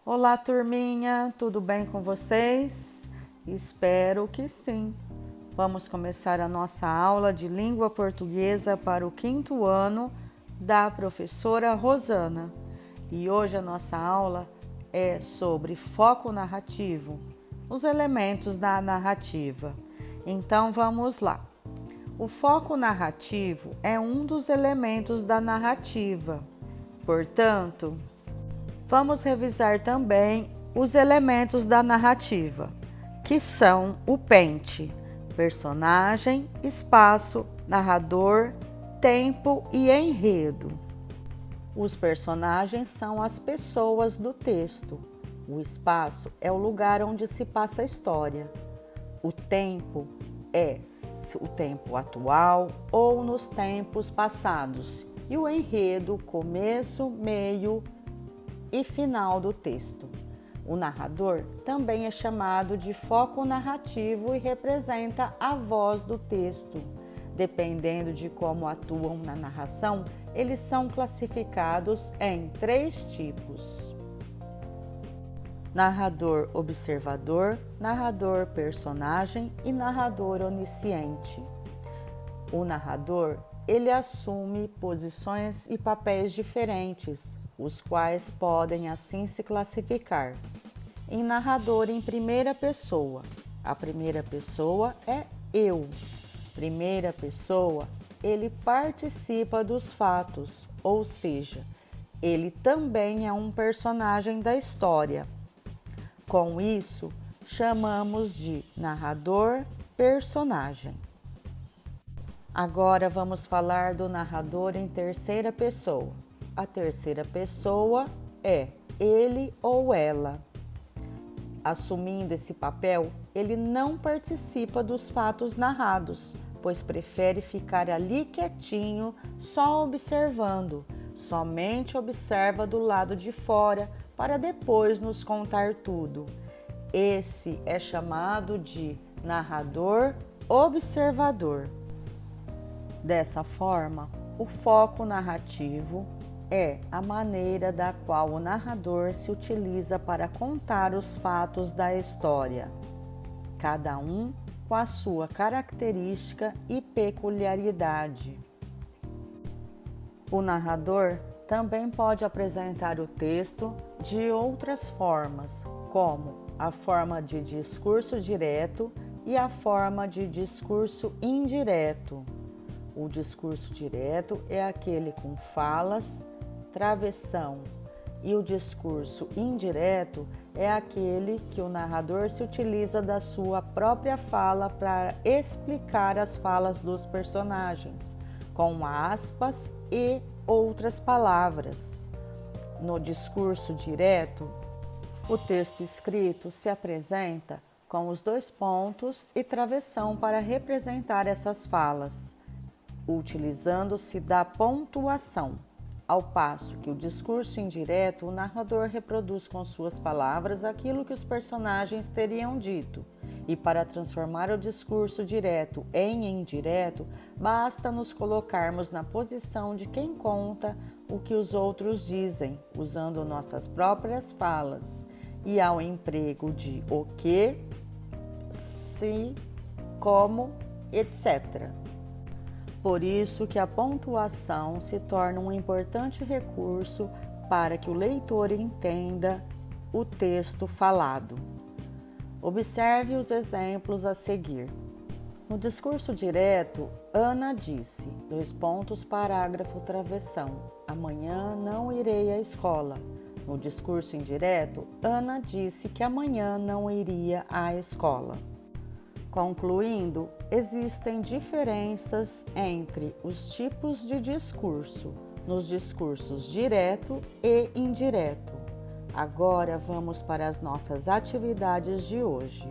Olá, turminha, tudo bem com vocês? Espero que sim. Vamos começar a nossa aula de língua portuguesa para o 5º ano da professora Rosana. E hoje a nossa aula é sobre foco narrativo, os elementos da narrativa. Então vamos lá. O foco narrativo é um dos elementos da narrativa. Portanto, vamos revisar também os elementos da narrativa, que são o pente, personagem, espaço, narrador, tempo e enredo. Os personagens são as pessoas do texto. O espaço é o lugar onde se passa a história. O tempo é o tempo atual ou nos tempos passados. E o enredo, começo, meio e final do texto. O narrador também é chamado de foco narrativo e representa a voz do texto. Dependendo de como atuam na narração, eles são classificados em 3 tipos: narrador observador, narrador personagem e narrador onisciente. O narrador, ele assume posições e papéis diferentes, os quais podem assim se classificar. Em narrador em primeira pessoa, a primeira pessoa é eu. Primeira pessoa, ele participa dos fatos, ou seja, ele também é um personagem da história. Com isso, chamamos de narrador-personagem. Agora vamos falar do narrador em terceira pessoa. A terceira pessoa é ele ou ela. Assumindo esse papel, ele não participa dos fatos narrados, pois prefere ficar ali quietinho, só observando. Somente observa do lado de fora para depois nos contar tudo. Esse é chamado de narrador observador. Dessa forma, o foco narrativo é a maneira da qual o narrador se utiliza para contar os fatos da história, cada um com a sua característica e peculiaridade. O narrador também pode apresentar o texto de outras formas, como a forma de discurso direto e a forma de discurso indireto. O discurso direto é aquele com falas, travessão, e o discurso indireto é aquele que o narrador se utiliza da sua própria fala para explicar as falas dos personagens, com aspas e outras palavras. No discurso direto, o texto escrito se apresenta com os 2 pontos e travessão para representar essas falas, utilizando-se da pontuação, ao passo que o discurso indireto, o narrador reproduz com suas palavras aquilo que os personagens teriam dito. E para transformar o discurso direto em indireto, basta nos colocarmos na posição de quem conta o que os outros dizem, usando nossas próprias falas, e ao emprego de o que, se, como, etc. Por isso que a pontuação se torna um importante recurso para que o leitor entenda o texto falado. Observe os exemplos a seguir. No discurso direto, Ana disse, parágrafo travessão, amanhã não irei à escola. No discurso indireto, Ana disse que amanhã não iria à escola. Concluindo, existem diferenças entre os tipos de discurso, nos discursos direto e indireto. Agora vamos para as nossas atividades de hoje.